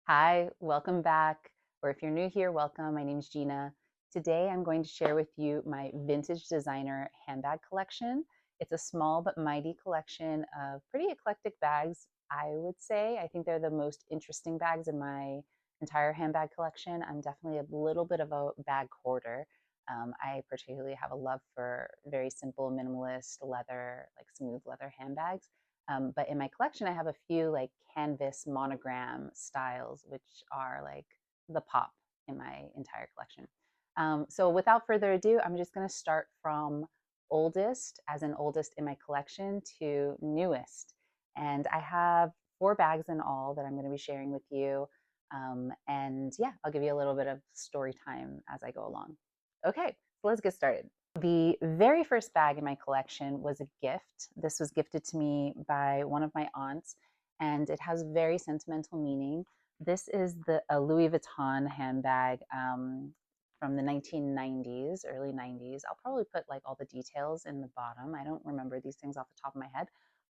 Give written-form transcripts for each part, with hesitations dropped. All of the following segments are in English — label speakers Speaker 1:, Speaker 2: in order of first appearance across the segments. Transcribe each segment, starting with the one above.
Speaker 1: Hi, welcome back. Or if you're new here, welcome. My name's Gina. Today I'm going to share with you my vintage designer handbag collection. It's a small but mighty collection of pretty eclectic bags, I would say. I think they're the most interesting bags in my entire handbag collection. I'm definitely a little bit of a bag hoarder. I particularly have a love for very simple, minimalist leather, like smooth leather handbags. But in my collection, I have a few like canvas monogram styles, which are like the pop in my entire collection. So without further ado, I'm just going to start from oldest, as in oldest in my collection, to newest. And I have four bags in all that I'm going to be sharing with you. And yeah, I'll give you a little bit of story time as I go along. Okay, so let's get started. The very first bag in my collection was a gift. This was gifted to me by one of my aunts, and it has very sentimental meaning. This is a Louis Vuitton handbag from the 1990s, early 90s. I'll probably put like all the details in the bottom. I don't remember these things off the top of my head,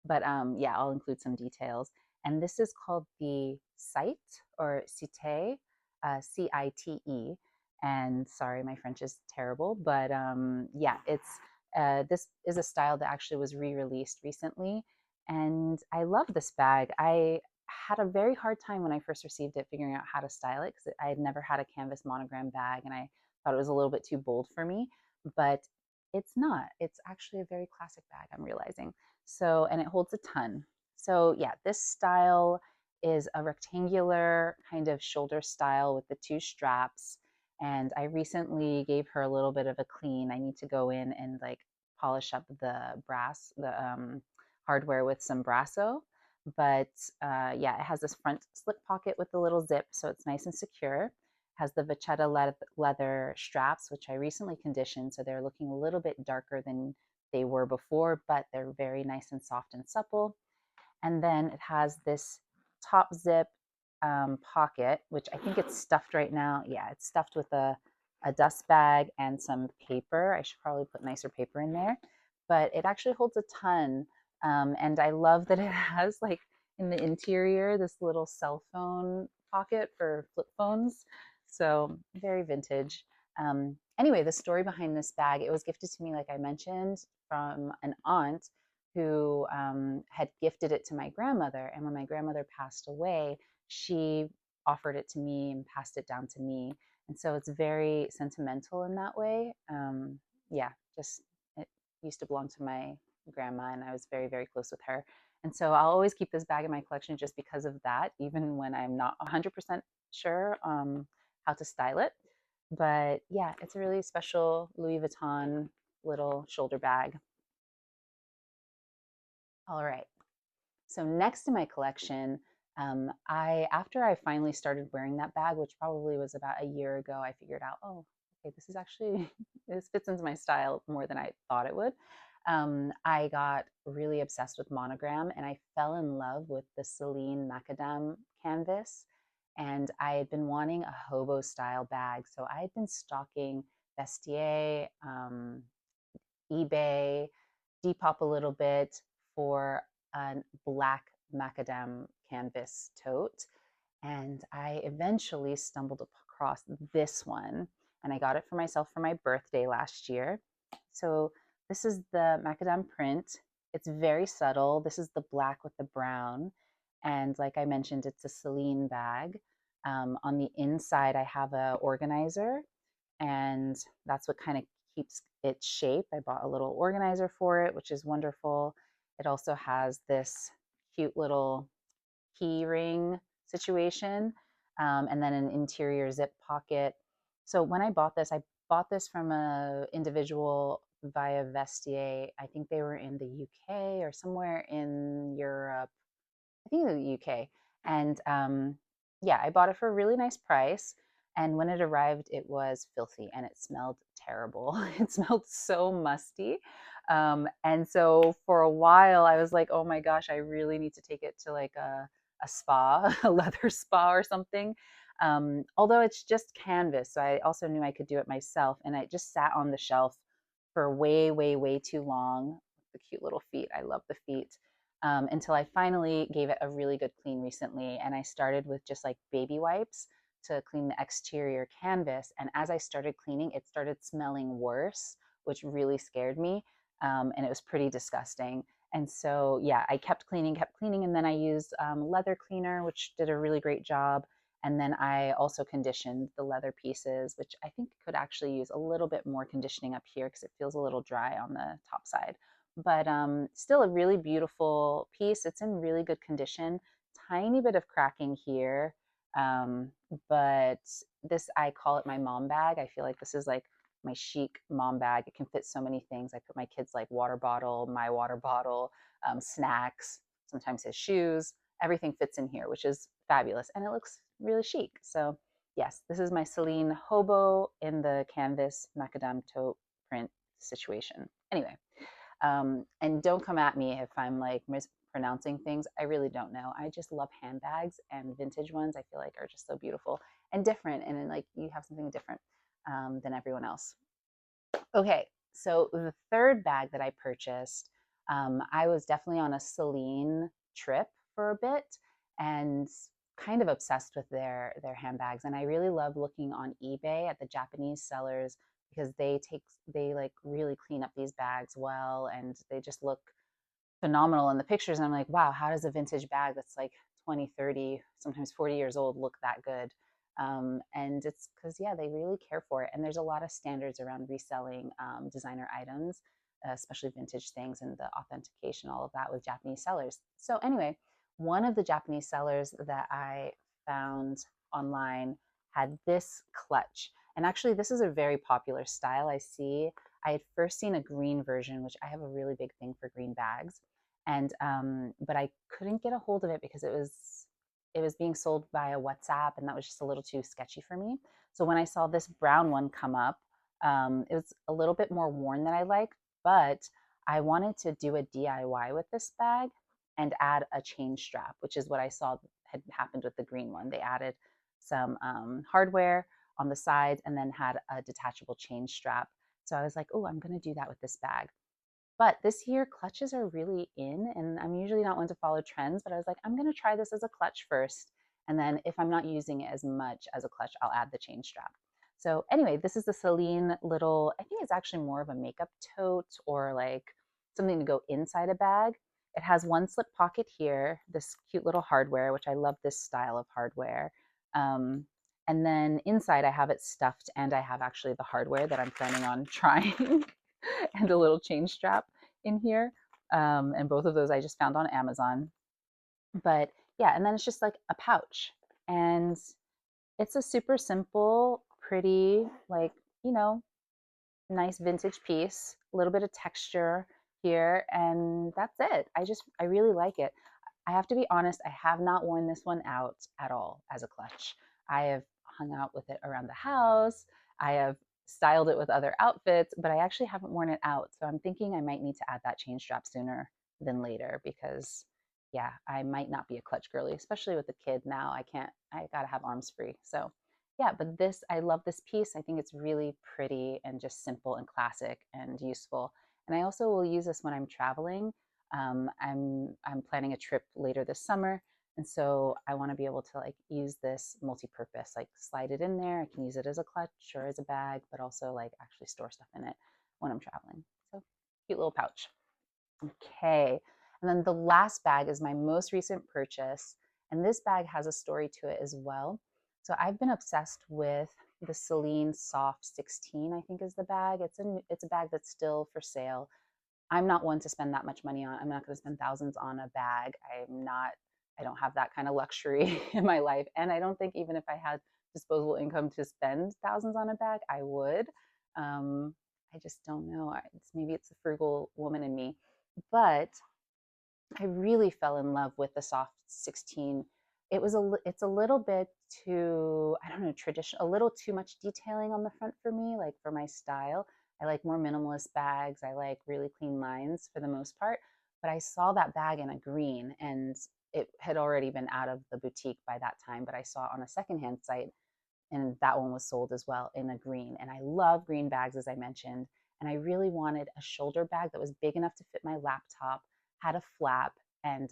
Speaker 1: but yeah, I'll include some details. And this is called the Cite or Cite, Cite, and sorry, my French is terrible, but yeah, it's this is a style that actually was re-released recently, and I love this bag. I had a very hard time when I first received it figuring out how to style it because I had never had a canvas monogram bag, and I thought it was a little bit too bold for me, but it's not. It's actually a very classic bag, I'm realizing. So, and it holds a ton. So yeah, this style is a rectangular kind of shoulder style with the two straps, and I recently gave her a little bit of a clean. I need to go in and like polish up the hardware with some Brasso. But yeah, it has this front slip pocket with the little zip, so it's nice and secure. It has the vachetta leather straps, which I recently conditioned, so they're looking a little bit darker than they were before, but they're very nice and soft and supple. And then it has this top zip pocket, which I think it's stuffed right now. Yeah, it's stuffed with a dust bag and some paper. I should probably put nicer paper in there, but it actually holds a ton. And I love that it has like in the interior this little cell phone pocket for flip phones. So very vintage. Anyway, the story behind this bag, it was gifted to me, like I mentioned, from an aunt who had gifted it to my grandmother. And when my grandmother passed away, she offered it to me and passed it down to me. And so it's very sentimental in that way. Yeah, just it used to belong to my grandma, and I was very, very close with her. And so I'll always keep this bag in my collection just because of that, even when I'm not 100% sure how to style it. But yeah, it's a really special Louis Vuitton little shoulder bag. All right. So next in my collection, I after I finally started wearing that bag, which probably was about a year ago, I figured out, oh, okay, this is actually this fits into my style more than I thought it would. I got really obsessed with Monogram, and I fell in love with the Celine Macadam canvas. And I had been wanting a hobo style bag, so I had been stalking Vestiaire, eBay, Depop a little bit for a black macadam canvas tote. And I eventually stumbled across this one, and I got it for myself for my birthday last year. So this is the macadam print. It's very subtle. This is the black with the brown. And like I mentioned, it's a Celine bag. On the inside, I have a organizer, and that's what kind of keeps its shape. I bought a little organizer for it, which is wonderful. It also has this cute little key ring situation, and then an interior zip pocket. So when I bought this from a individual via Vestiaire. I think they were in the UK or somewhere in Europe. I think in the UK. And yeah, I bought it for a really nice price. And when it arrived, it was filthy and it smelled terrible. It smelled so musty. And so for a while, I was like, oh my gosh, I really need to take it to like a spa, a leather spa or something. Although it's just canvas, so I also knew I could do it myself. And I just sat on the shelf for way, way, way too long. The cute little feet. I love the feet. until I finally gave it a really good clean recently. And I started with just like baby wipes to clean the exterior canvas. And as I started cleaning, it started smelling worse, which really scared me. And it was pretty disgusting. And so, yeah, I kept cleaning, and then I used leather cleaner, which did a really great job. And then I also conditioned the leather pieces, which I think could actually use a little bit more conditioning up here because it feels a little dry on the top side. But still a really beautiful piece. It's in really good condition. Tiny bit of cracking here. Um, but this, I call it my mom bag. I feel like this is like my chic mom bag. It can fit so many things. I put my kids like water bottle, my water bottle, snacks, sometimes his shoes. Everything fits in here, which is fabulous. And it looks really chic. So yes, this is my Celine Hobo in the canvas macadam tote print situation. Anyway, and don't come at me if I'm like mispronouncing things. I really don't know. I just love handbags, and vintage ones I feel like are just so beautiful and different. And then, like, you have something different than everyone else. Okay, so the third bag that I purchased, I was definitely on a Celine trip for a bit and kind of obsessed with their handbags. And I really love looking on eBay at the Japanese sellers because they like really clean up these bags well, and they just look phenomenal in the pictures. And I'm like, wow, how does a vintage bag that's like 20, 30, sometimes 40 years old look that good? And it's because, yeah, they really care for it. And there's a lot of standards around reselling designer items, especially vintage things, and the authentication, all of that with Japanese sellers. So, anyway, one of the Japanese sellers that I found online had this clutch. And actually, this is a very popular style I see. I had first seen a green version, which I have a really big thing for green bags. And but I couldn't get a hold of it because it was being sold via WhatsApp, and that was just a little too sketchy for me. So when I saw this brown one come up, it was a little bit more worn than I like, but I wanted to do a DIY with this bag and add a chain strap, which is what I saw had happened with the green one. They added some hardware on the sides and then had a detachable chain strap. So I was like, oh, I'm going to do that with this bag. But this year, clutches are really in, and I'm usually not one to follow trends, but I was like, I'm going to try this as a clutch first. And then if I'm not using it as much as a clutch, I'll add the chain strap. So anyway, this is the Celine little, I think it's actually more of a makeup tote or like something to go inside a bag. It has one slip pocket here, this cute little hardware, which I love this style of hardware. Um, and then inside I have it stuffed, and I have actually the hardware that I'm planning on trying and a little chain strap in here. And both of those I just found on Amazon. But yeah, and then it's just like a pouch. And it's a super simple, pretty, like, you know, nice vintage piece, a little bit of texture here, and that's it. I really like it. I have to be honest, I have not worn this one out at all as a clutch. I have hung out with it around the house. I have styled it with other outfits, but I actually haven't worn it out. So I'm thinking I might need to add that chain strap sooner than later because, yeah, I might not be a clutch girly, especially with the kid now. I gotta have arms free. So yeah, but I love this piece. I think it's really pretty and just simple and classic and useful. And I also will use this when I'm traveling. I'm planning a trip later this summer, and so I want to be able to like use this multi-purpose, like slide it in there. I can use it as a clutch or as a bag, but also like actually store stuff in it when I'm traveling. So cute little pouch. Okay, and then the last bag is my most recent purchase, and this bag has a story to it as well. So I've been obsessed with the Celine Soft 16, I think is the bag. It's a bag that's still for sale. I'm not one to spend that much money on. I'm not going to spend thousands on a bag. I don't have that kind of luxury in my life. And I don't think even if I had disposable income to spend thousands on a bag, I would. I just don't know. Maybe it's the frugal woman in me. But I really fell in love with the Soft 16. It's a little bit too, I don't know, traditional, a little too much detailing on the front for me, like for my style. I like more minimalist bags. I like really clean lines for the most part. But I saw that bag in a green, and it had already been out of the boutique by that time, but I saw it on a secondhand site, and that one was sold as well in a green. And I love green bags, as I mentioned. And I really wanted a shoulder bag that was big enough to fit my laptop, had a flap, and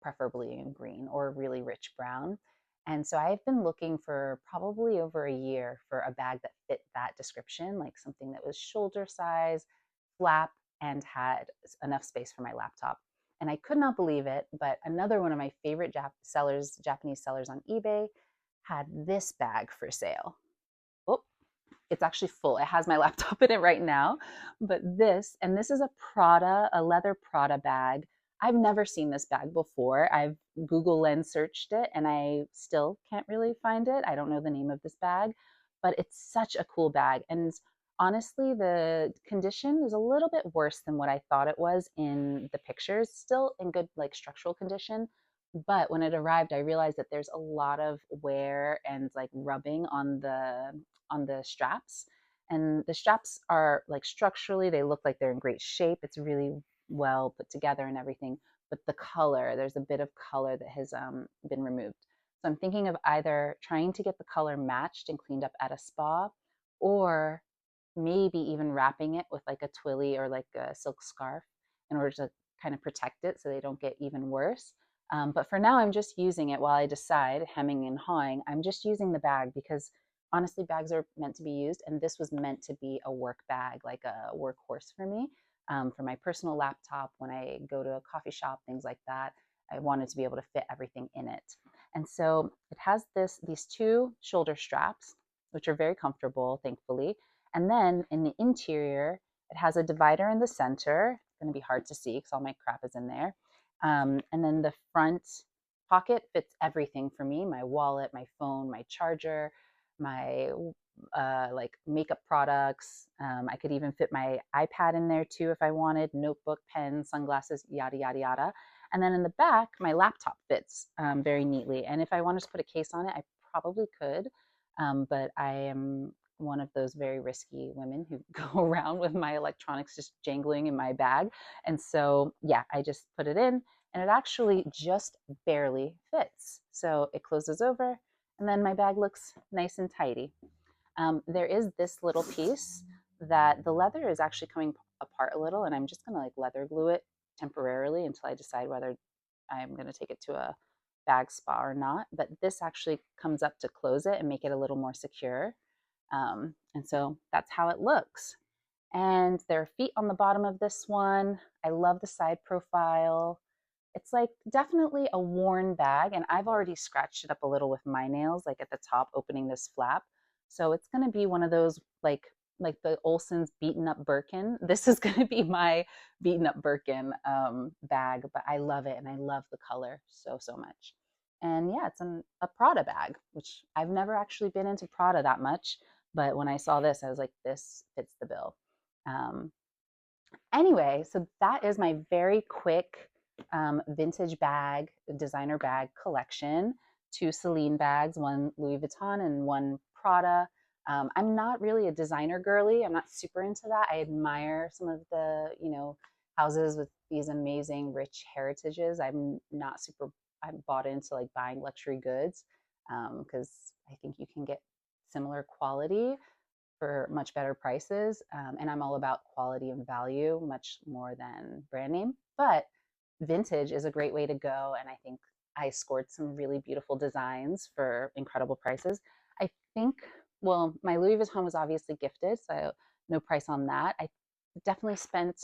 Speaker 1: preferably in green or really rich brown. And so I've been looking for probably over a year for a bag that fit that description, like something that was shoulder size, flap, and had enough space for my laptop. And I could not believe it, but another one of my favorite Japanese sellers on eBay, had this bag for sale. Oh, it's actually full. It has my laptop in it right now. But this is a leather Prada bag. I've never seen this bag before. I've Google Lens searched it and I still can't really find it. I don't know the name of this bag, but it's such a cool bag. And honestly, the condition is a little bit worse than what I thought it was in the pictures. Still in good like structural condition, but when it arrived, I realized that there's a lot of wear and like rubbing on the straps. And the straps are like structurally, they look like they're in great shape. It's really well put together and everything. But the color, there's a bit of color that has been removed. So I'm thinking of either trying to get the color matched and cleaned up at a spa, or maybe even wrapping it with like a twilly or like a silk scarf in order to kind of protect it so they don't get even worse. But for now, I'm just using it while I decide, hemming and hawing. I'm just using the bag because honestly, bags are meant to be used. And this was meant to be a work bag, like a workhorse for me, for my personal laptop when I go to a coffee shop, things like that. I wanted to be able to fit everything in it. And so it has these two shoulder straps, which are very comfortable, thankfully. And then in the interior, it has a divider in the center. It's going to be hard to see because all my crap is in there. And then the front pocket fits everything for me, my wallet, my phone, my charger, my like makeup products. I could even fit my iPad in there too if I wanted, notebook, pen, sunglasses, yada, yada, yada. And then in the back, my laptop fits very neatly. And if I wanted to put a case on it, I probably could. But I am one of those very risky women who go around with my electronics just jangling in my bag. And so, yeah, I just put it in and it actually just barely fits. So it closes over and then my bag looks nice and tidy. There is this little piece that the leather is actually coming apart a little, and I'm just going to like leather glue it temporarily until I decide whether I'm going to take it to a bag spa or not. But this actually comes up to close it and make it a little more secure. And so that's how it looks. And there are feet on the bottom of this one. I love the side profile. It's like definitely a worn bag, and I've already scratched it up a little with my nails, like at the top, opening this flap. So it's going to be one of those like the Olsen's beaten up Birkin. This is going to be my beaten up Birkin bag, but I love it and I love the color so much. And yeah, it's a Prada bag, which I've never actually been into Prada that much, but when I saw this, I was like, this fits the bill. Um, anyway, so that is my very quick vintage bag, designer bag collection. Two Celine bags, one Louis Vuitton and one Prada. I'm not really a designer girly. I'm not super into that. I admire some of the, houses with these amazing rich heritages. I'm bought into like buying luxury goods because I think you can get similar quality for much better prices. And I'm all about quality and value much more than brand name. But vintage is a great way to go. And I think I scored some really beautiful designs for incredible prices. I think, well, my Louis Vuitton was obviously gifted, so no price on that. I definitely spent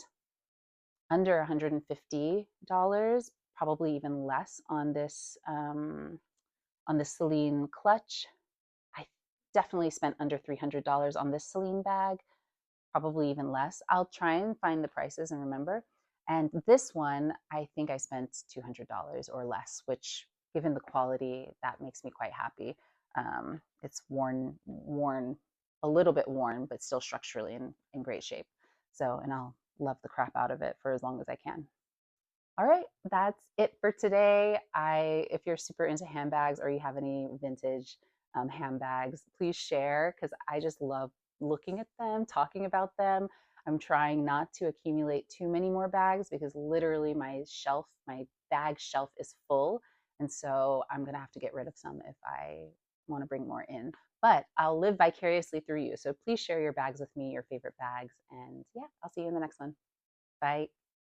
Speaker 1: under $150, probably even less on this Celine clutch. I definitely spent under $300 on this Celine bag, probably even less. I'll try and find the prices and remember. And this one, I think I spent $200 or less, which, given the quality, that makes me quite happy. It's worn, a little bit worn, but still structurally in great shape. So, and I'll love the crap out of it for as long as I can. All right, that's it for today. If you're super into handbags or you have any vintage handbags, please share because I just love looking at them, talking about them. I'm trying not to accumulate too many more bags because literally my bag shelf is full. And so I'm going to have to get rid of some if I want to bring more in. But I'll live vicariously through you. So please share your bags with me, your favorite bags. And yeah, I'll see you in the next one. Bye.